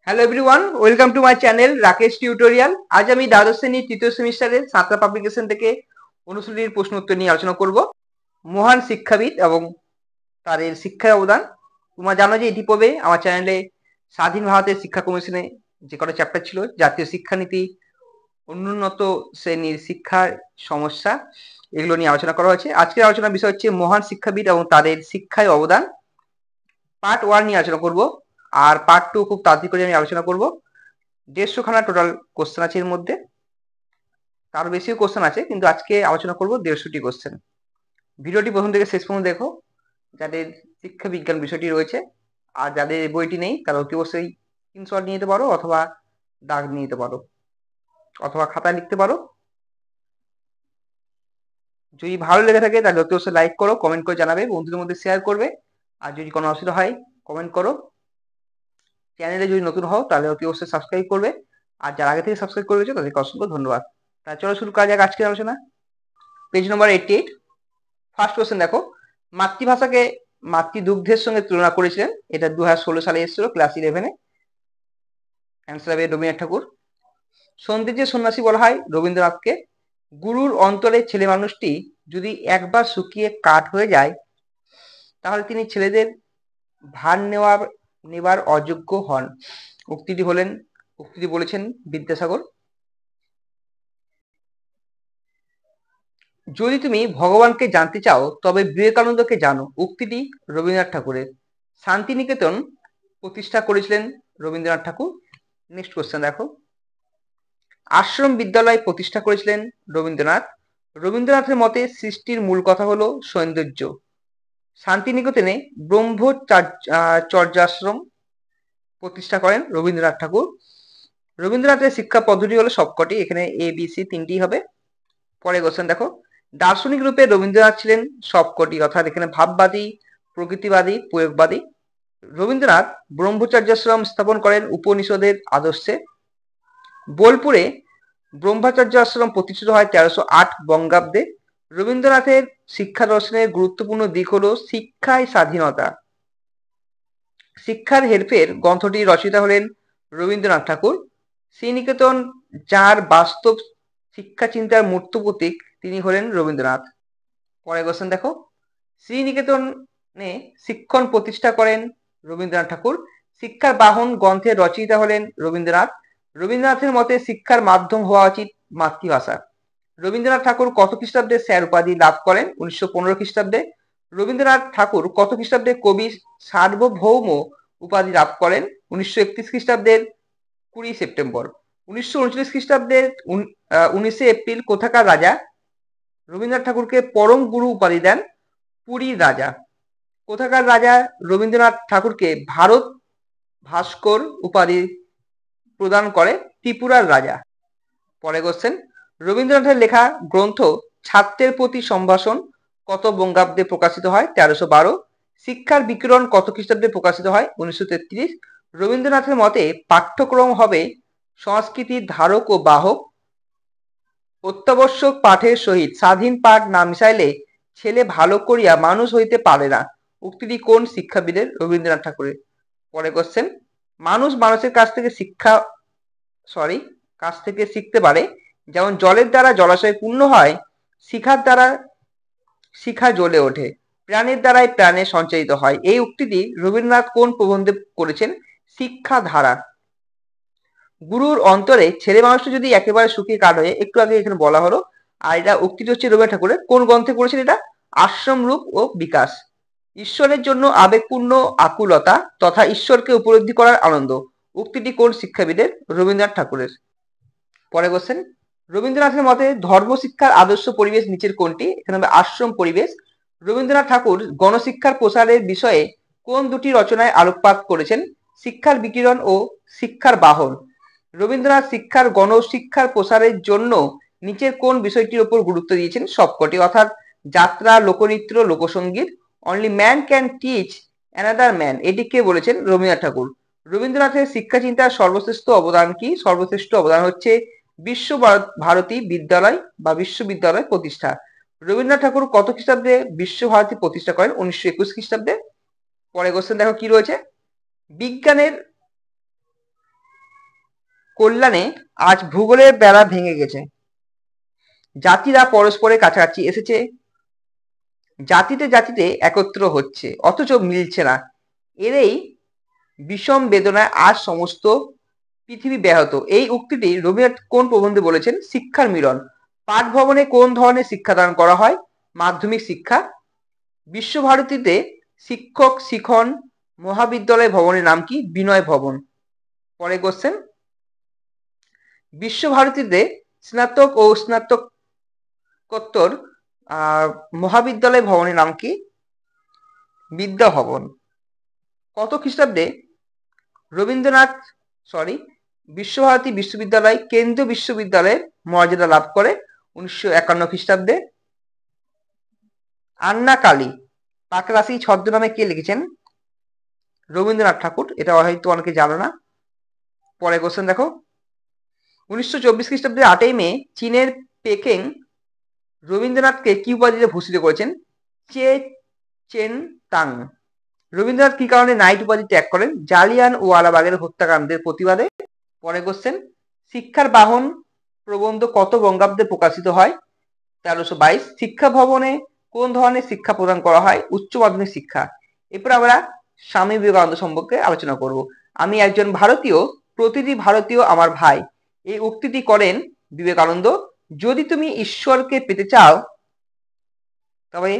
Hello everyone, welcome to my channel Rakesh tutorial. আজ আমি দ্বাদশ শ্রেণীর তৃতীয় সেমিস্টারের সাঁতরা পাবলিকেশন থেকে অনুশীলনীর প্রশ্ন উত্তর নিয়ে আলোচনা করব। মহান শিক্ষাবিদ এবং তাদের শিক্ষায় অবদান। তোমরা জানো যে ইতিপূর্বে আমার চ্যানেলে স্বাধীন ভারতের শিক্ষা কমিশনে যে কটা চ্যাপ্টার ছিল, জাতীয় শিক্ষানীতি, অনুন্নত শ্রেণীর শিক্ষার সমস্যা, এগুলো নিয়ে আলোচনা করা হয়েছে। আজকের আলোচনার বিষয় হচ্ছে মহান শিক্ষাবিদ এবং তাদের শিক্ষায় অবদান। পার্ট 1 নিয়ে আলোচনা করব, আর পার্ট 2 খুব তাড়াতাড়ি করে আমি আলোচনা করব। 150 খানা টোটাল কোশ্চেন আছে এর মধ্যে, তারও বেশিও কোশ্চেন আছে, কিন্তু আজকে আলোচনা করব 150টি কোশ্চেন। ভিডিওটি প্রথম থেকে শেষ পর্যন্ত দেখো, যাদের শিক্ষা বিজ্ঞান বিষয়টি রয়েছে। আর যাদের বইটি নেই তারা অতি অবশ্যই স্ক্রিনশট নিয়ে নিতে পারো, অথবা দাগ নিয়ে নিতে পারো, অথবা খাতায় লিখতে পারো। যদি ভালো লেগে থাকে তাহলে অতি অবশ্যই লাইক করো, কমেন্ট করে জানাবে, বন্ধুদের মধ্যে শেয়ার করবে। আর যদি কোনো অসুবিধা হয় কমেন্ট করো। চ্যানেলে যদি নতুন হও তাহলে অতি অবশ্যই সাবস্ক্রাইব করবে, আর যারা আগে থেকে সাবস্ক্রাইব করে গেছো তাদেরকে অসংখ্য ধন্যবাদ। তাহলে চলো শুরু করা যাক আজকের আলোচনা। পেজ নম্বর 88, ফার্স্ট কোশ্চেন দেখো। মাতৃভাষাকে মাতৃদুগ্ধের সঙ্গে তুলনা করেছিলেন, এটা 2016 সালে এসেছিল ক্লাস 11-এ। অ্যান্সার হবে রবীন্দ্রনাথ ঠাকুর। সৌন্দর্যের সন্ন্যাসী বলা হয় রবীন্দ্রনাথকে। গুরুর অন্তরে ছেলে মানুষটি যদি একবার শুকিয়ে কাঠ হয়ে যায় তাহলে তিনি ছেলেদের ভার নেবার অযোগ্য হন। উক্তিটি বলেছেন বিদ্যাসাগর। যদি তুমি ভগবানকে জানতে চাও তবে বিবেকানন্দকে জানো, উক্তিটি রবীন্দ্রনাথ ঠাকুরের। শান্তিনিকেতন প্রতিষ্ঠা করেছিলেন রবীন্দ্রনাথ ঠাকুর। নেক্সট কোশ্চেন দেখো। আশ্রম বিদ্যালয় প্রতিষ্ঠা করেছিলেন রবীন্দ্রনাথ। রবীন্দ্রনাথের মতে সৃষ্টির মূল কথা হলো সৌন্দর্য। শান্তিনিকেতনে ব্রহ্মচর্যাশ্রম প্রতিষ্ঠা করেন রবীন্দ্রনাথ ঠাকুর। রবীন্দ্রনাথের শিক্ষা পদ্ধতি হলো সবকটি, এখানে এ বি সি তিনটি হবে। পরে কোশ্চেন দেখো। দার্শনিক রূপে রবীন্দ্রনাথ ছিলেন সবকটি, অর্থাৎ এখানে ভাববাদী, প্রকৃতিবাদী, প্রয়োগবাদী। রবীন্দ্রনাথ ব্রহ্মচর্যাশ্রম স্থাপন করেন উপনিষদের আদর্শে। বোলপুরে ব্রহ্মচর্য আশ্রম প্রতিষ্ঠিত হয় 1308 বঙ্গাব্দে। রবীন্দ্রনাথের শিক্ষা দর্শনের গুরুত্বপূর্ণ দিক হলো শিক্ষায় স্বাধীনতা। শিক্ষার হেরফের গ্রন্থটি রচয়িতা হলেন রবীন্দ্রনাথ ঠাকুর। শ্রীনিকেতন যার বাস্তব শিক্ষা চিন্তার মূর্ত প্রতীক, তিনি হলেন রবীন্দ্রনাথ। পরে কোশ্চেন দেখো। শ্রীনিকেতনে শিক্ষণ প্রতিষ্ঠা করেন রবীন্দ্রনাথ ঠাকুর। শিক্ষার বাহন গ্রন্থের রচয়িতা হলেন রবীন্দ্রনাথ। রবীন্দ্রনাথের মতে শিক্ষার মাধ্যম হওয়া উচিত মাতৃভাষা। রবীন্দ্রনাথ ঠাকুর কত খ্রিস্টাব্দে স্যার উপাধি লাভ করেন? 1915 খ্রিস্টাব্দে। রবীন্দ্রনাথ ঠাকুর কত খ্রিস্টাব্দে কবি সার্বভৌম উপাধি লাভ করেন? 1931 খ্রিস্টাব্দের 20 সেপ্টেম্বর। 1939 খ্রিস্টাব্দের 19 এপ্রিল কোথাকার রাজা রবীন্দ্রনাথ ঠাকুরকে পরম গুরু উপাধি দেন? পুরীর রাজা। কোথাকার রাজা রবীন্দ্রনাথ ঠাকুরকে ভারত ভাস্কর উপাধি প্রদান করে? ত্রিপুরার রাজা। পরে কোশ্চেন। রবীন্দ্রনাথের লেখা গ্রন্থ ছাত্রের প্রতি সম্ভাষণ কত বঙ্গাব্দে প্রকাশিত হয়? 1312। শিক্ষার বিকিরণ কত খ্রিস্টাব্দে প্রকাশিত হয়? 1933। রবীন্দ্রনাথের মতে পাঠ্যক্রম হবে সংস্কৃতির ধারক ও বাহক। অত্যাবশ্যক পাঠের সহিত স্বাধীন পাঠ না মিশাইলে ছেলে ভালো করিয়া মানুষ হইতে পারে না, উক্তিটি কোন শিক্ষাবিদের? রবীন্দ্রনাথ ঠাকুরের। পরে কোশ্চেন। মানুষ মানুষের কাছ থেকে শিখতে পারে, যেমন জলের দ্বারা জলাশয় পূর্ণ হয়, শিখার দ্বারা শিখা জ্বলে ওঠে, প্রাণের দ্বারাই প্রাণে সঞ্চারিত হয়। এই উক্তিটি রবীন্দ্রনাথ কোন প্রবন্ধে করেছেন? শিক্ষা ধারা। গুরুর অন্তরে ছেলে মানুষটা যদি একেবারে শুকিয়ে কাঠ হয়ে, একটু আগে এখানে বলা হলো, আর এটা উক্তিটি হচ্ছে রবীন্দ্রনাথ ঠাকুরের। কোন গ্রন্থে করেছেন এটা? আশ্রম রূপ ও বিকাশ। ঈশ্বরের জন্য আবেগপূর্ণ আকুলতা তথা ঈশ্বরকে উপলব্ধি করার আনন্দ, উক্তিটি কোন শিক্ষাবিদের? রবীন্দ্রনাথ ঠাকুরের। পরে কোশ্চেন। রবীন্দ্রনাথের মতে ধর্ম শিক্ষার আদর্শ পরিবেশ নিচের কোনটি? এখানে হবে আশ্রম পরিবেশ। রবীন্দ্রনাথ ঠাকুর গণশিক্ষার প্রসারের বিষয়ে কোন দুটি রচনায় আলোকপাত করেছেন? শিক্ষার বিকিরণ ও শিক্ষার বাহন। রবীন্দ্রনাথ গণশিক্ষার প্রসারের জন্য নিচের কোন বিষয়টির উপর গুরুত্ব দিয়েছেন? সবকটি, অর্থাৎ যাত্রা, লোকনৃত্য, লোকসঙ্গীত। Only man can teach another man, এটি কে বলেছেন? রবীন্দ্রনাথ ঠাকুর। রবীন্দ্রনাথের শিক্ষা চিন্তার সর্বশ্রেষ্ঠ অবদান কি? সর্বশ্রেষ্ঠ অবদান হচ্ছে বিশ্ব ভারতী বিদ্যালয় বা বিশ্ববিদ্যালয় প্রতিষ্ঠা। রবীন্দ্রনাথ ঠাকুর কত খ্রিস্টাব্দে বিশ্বভারতী প্রতিষ্ঠা করেন? 1921 খ্রিস্টাব্দে। পরে কোশ্চেন দেখো কি রয়েছে। বিজ্ঞানের কল্যাণে আজ ভূগোলের বেড়া ভেঙে গেছে, জাতিরা পরস্পরের কাছাকাছি এসেছে, জাতিতে জাতিতে একত্র হচ্ছে, অথচ মিলছে না। এর এই বিষম বেদনায় আজ সমস্ত পৃথিবী ব্যাহত। এই উক্তিটি রবীন্দ্রনাথ কোন প্রবন্ধে বলেছেন? শিক্ষার মিলন। পাঠ ভবনে কোন ধরনের শিক্ষাদান করা হয়? মাধ্যমিক শিক্ষা। বিশ্বভারতীতে শিক্ষক শিখন মহাবিদ্যালয় ভবনের নাম কি? বিনয় ভবন। পরে কোশ্চেন, বিশ্বভারতীতে স্নাতক ও স্নাতকোত্তর মহাবিদ্যালয় ভবনের নাম কি? বিদ্যা ভবন। কত খ্রিস্টাব্দে বিশ্বভারতী বিশ্ববিদ্যালয় কেন্দ্রীয় বিশ্ববিদ্যালয়ের মর্যাদা লাভ করে? 1951 খ্রিস্টাব্দে। আন্না কালী পাকরাশি ছদ্মনামে কে লিখেছেন? রবীন্দ্রনাথ ঠাকুর। এটা হয়তো অনেকে জানো না। পরে কোশ্চেন দেখো, 1924 খ্রিস্টাব্দে 8ই মে চীনের পেকিং রবীন্দ্রনাথকে কি উপাধিতে ভূষিত করেছেন? চে চেন তাং। রবীন্দ্রনাথ কি কারণে নাইট উপাধি ত্যাগ করেন? জালিয়ানওয়ালাবাগের হত্যাকাণ্ডের প্রতিবাদে। পরে কোশ্চেন, শিক্ষার বাহন প্রবন্ধ কত বঙ্গাব্দে প্রকাশিত হয়? 1322। শিক্ষা ভবনে কোন ধরনের শিক্ষা প্রদান করা হয়? উচ্চ মাধ্যমিক শিক্ষা। এরপর আমরা স্বামী বিবেকানন্দ সম্পর্কে আলোচনা করব। আমি একজন ভারতীয়, প্রতিটি ভারতীয় আমার ভাই, এই উক্তিটি করেন বিবেকানন্দ। যদি তুমি ঈশ্বরকে পেতে চাও তবে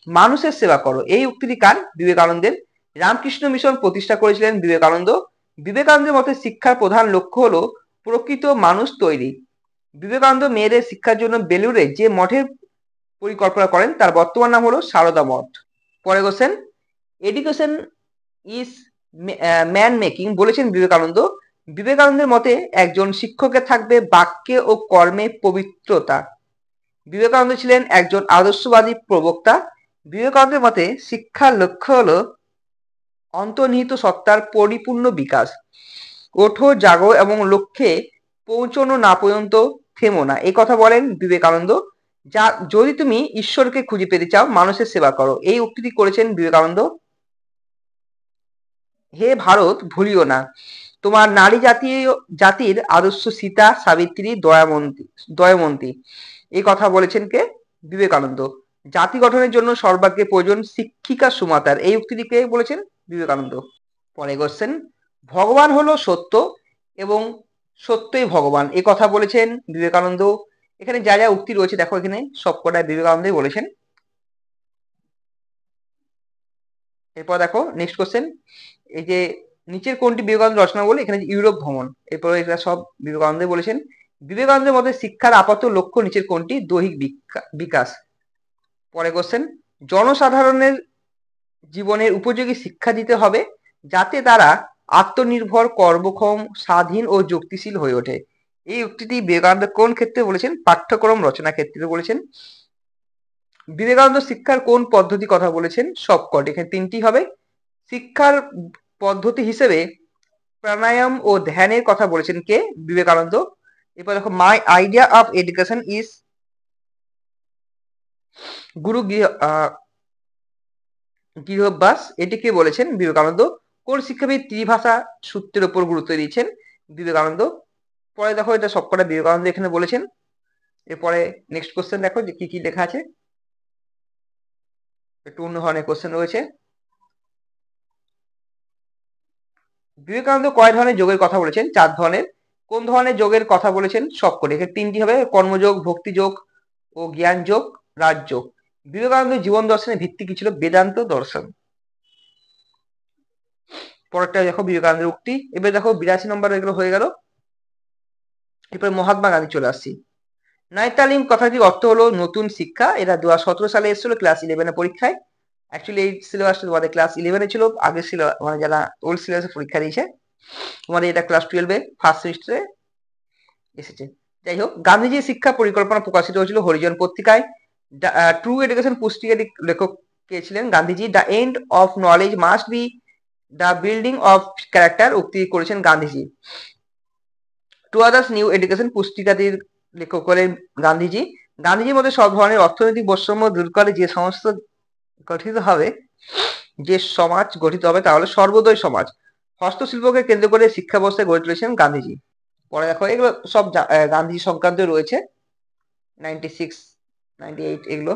মানুষের সেবা করো। এই উক্তিটি কার? বিবেকানন্দের। রামকৃষ্ণ মিশন প্রতিষ্ঠা করেছিলেন বিবেকানন্দ। বিবেকানন্দের মতে শিক্ষার প্রধান লক্ষ্য হলো প্রকৃত মানুষ তৈরি। বিবেকানন্দ মেয়েদের শিক্ষার জন্য বেলুড়ে যে মঠের পরিকল্পনা করেন তার বর্তমান নাম হলো সারদা মঠ। পরে question, education is man making বলেছেন বিবেকানন্দ। বিবেকানন্দের মতে একজন শিক্ষকের থাকবে বাক্যে ও কর্মে পবিত্রতা। বিবেকানন্দ ছিলেন একজন আদর্শবাদী প্রবক্তা। বিবেকানন্দের মতে শিক্ষার লক্ষ্য হলো অন্তর্নিহিত সত্তার পরিপূর্ণ বিকাশ। ওঠো জাগো এবং লক্ষ্যে পৌঁছানো না পর্যন্ত থেমো না, এই কথা বলেন বিবেকানন্দ। যদি তুমি ঈশ্বরকে খুঁজে পেতে চাও মানুষের সেবা করো। এই উক্তিটি করেছেন বিবেকানন্দ। হে ভারত, ভুলিও না তোমার নারী জাতির আদর্শ সীতা, সাবিত্রী, দয়ামন্তী। এই কথা বলেছেন কে? বিবেকানন্দ। জাতি গঠনের জন্য সর্বাগ্রে প্রয়োজন শিক্ষিকা সুমাতার। এই উক্তিটি কে বলেছেন? বিবেকানন্দ। পরে কোশ্চেন, ভগবান হলো সত্য এবং সত্যই ভগবান, এই কথা বলেছেন বিবেকানন্দ। এখানে যা যা উক্তি রয়েছে দেখো, এখানে সবকটা বিবেকানন্দই বলেছেন। এরপর দেখো নেক্সট কোশ্চেন, এই যে নিচের কোনটি বিবেকানন্দ রচনা বলে? এখানে ইউরোপ ভ্রমণ। এরপর এটা সব বিবেকানন্দ বলেছেন। বিবেকানন্দের মতে শিক্ষার আপাত লক্ষ্য নিচের কোনটি? দৈহিক বিকাশ। পরে কোশ্চেন, জনসাধারণের জীবনের উপযোগী শিক্ষা দিতে হবে যাতে তারা আত্মনির্ভর, কর্মক্ষম, স্বাধীন ও যুক্তিশীল হয়ে ওঠে। এই উক্তিটি বিবেকানন্দ কোন ক্ষেত্রে বলেছেন? পাঠ্যক্রম রচনা ক্ষেত্রে বলেছেন। বিবেকানন্দ শিক্ষার কোন পদ্ধতি কথা বলেছেন? সবকটি। এখানে তিনটি হবে। শিক্ষার পদ্ধতি হিসেবে প্রাণায়াম ও ধ্যানের কথা বলেছেন কে? বিবেকানন্দ। এরপর দেখো, মাই আইডিয়া অফ এডুকেশন ইজ গুরু গৃহবাস, এটি কে বলেছেন? বিবেকানন্দ। কোন শিক্ষাবিদ ত্রিভাষা সূত্রের উপর গুরুত্ব দিয়েছেন? বিবেকানন্দ। পরে দেখো এটা সবকটা বিবেকানন্দ এখানে বলেছেন। এরপরে নেক্সট কোশ্চেন দেখো যে কি কি লেখা আছে, একটু অন্য ধরনের কোশ্চেন রয়েছে। বিবেকানন্দ কয় ধরনের যোগের কথা বলেছেন? 4 ধরনের। কোন ধরনের যোগের কথা বলেছেন? সবকটি। এখানে তিনটি হবে, কর্মযোগ, ভক্তিযোগ ও জ্ঞান যোগ, রাজযোগ। বিবেকানন্দের জীবন দর্শনের ভিত্তি কি ছিল? বেদান্ত দর্শন। পরেরটা দেখো বিবেকানন্দের উক্তি। এবার দেখো 82 নম্বর এগুলো হয়ে গেল। এরপরে মহাত্মা গান্ধী চলে আসছি। নাইতালিম কথাটির অর্থ হলো নতুন শিক্ষা। এটা 2017 সালে এসেছিল ক্লাস 11 পরীক্ষায়। অ্যাকচুয়ালি এই সিলেবাসটা তোমাদের ক্লাস 11 ছিল, আগে ছিল মানে যারা ওল্ড সিলেবাসে পরীক্ষা দিয়েছে, তোমাদের এটা ক্লাস 12 ফার্স্ট সেমিস্টারে এসেছে। যাই হোক, গান্ধীজির শিক্ষা পরিকল্পনা প্রকাশিত হয়েছিল হরিজন পত্রিকায়। ট্রু এডুকেশন পুস্তিকার লেখক কে ছিলেন? Gandhiji. The end of knowledge must be the building of character উক্তি করেছেন Gandhiji. Towards new education পুস্তিকাটির লেখক হলেন গান্ধীজি। গান্ধীজির মধ্যে সব ধরনের অর্থনৈতিক বৈষম্য দূর করে যে সমাজ গঠিত হবে তা হলো সর্বোদয় সমাজ। হস্তশিল্পকে কেন্দ্র করে শিক্ষা ব্যবস্থা গড়ে তুলেছেন গান্ধীজি। পরে দেখো এগুলো সব গান্ধী সংক্রান্ত রয়েছে, 96, 98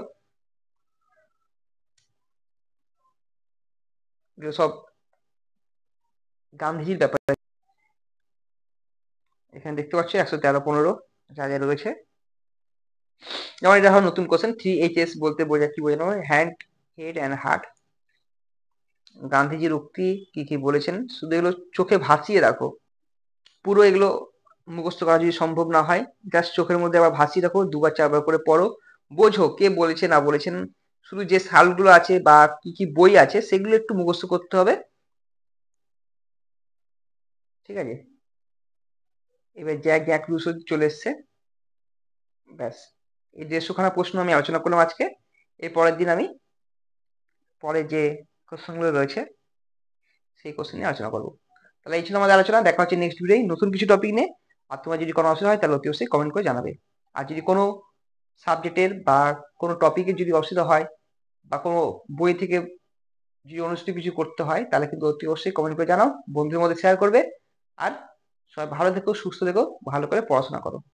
এগুলো সব গান্ধীজির ব্যাপারে। এখানে দেখতে পাচ্ছ 113, 15 যা যা রয়েছে। যেমন এটা নতুন কোশ্চেন, 3HS বলতে কি বোঝানো হয়? Hand, head and heart. গান্ধীজির উক্তি কি কি বলেছেন শুধু এগুলো চোখে ভাসিয়ে রাখো, পুরো এগুলো মুখস্থ করা যদি সম্ভব না হয়, জাস্ট চোখের মধ্যে আবার ভাসিয়ে রাখো, 2বার 4বার করে পড়ো, বোঝো কে বলেছে না বলেছেন, শুধু যে সালগুলো আছে বা কি কি বই আছে সেগুলো একটু মুখস্থ করতে হবে, ঠিক আছে। এবার জ্যাক জ্যাক রুসো চলে এসছে, ব্যাস এই 150খানা প্রশ্ন আমি আলোচনা করলাম আজকে। এর পরের দিন আমি পরে যে কোশ্চেনগুলো রয়েছে সেই কোশ্চেন নিয়ে আলোচনা করবো। তাহলে এই ছিল আমাদের আলোচনা, দেখা হচ্ছে নেক্সট ভিডিওয় নতুন কিছু টপিক নিয়ে। আর তোমার যদি কোনো অসুবিধা হয় তাহলে অতি অবশ্যই কমেন্ট করে জানাবে। আর যদি কোনো সাবজেক্টের বা কোনো টপিকের যদি অসুবিধা হয় বা কোনো বই থেকে যদি অনুষ্ঠিত কিছু করতে হয় তাহলে কিন্তু অতি অবশ্যই কমেন্ট করে জানাও, বন্ধুদের মধ্যে শেয়ার করবে। আর সবাই ভালো থেকো, সুস্থ থেকো, ভালো করে পড়াশোনা করো।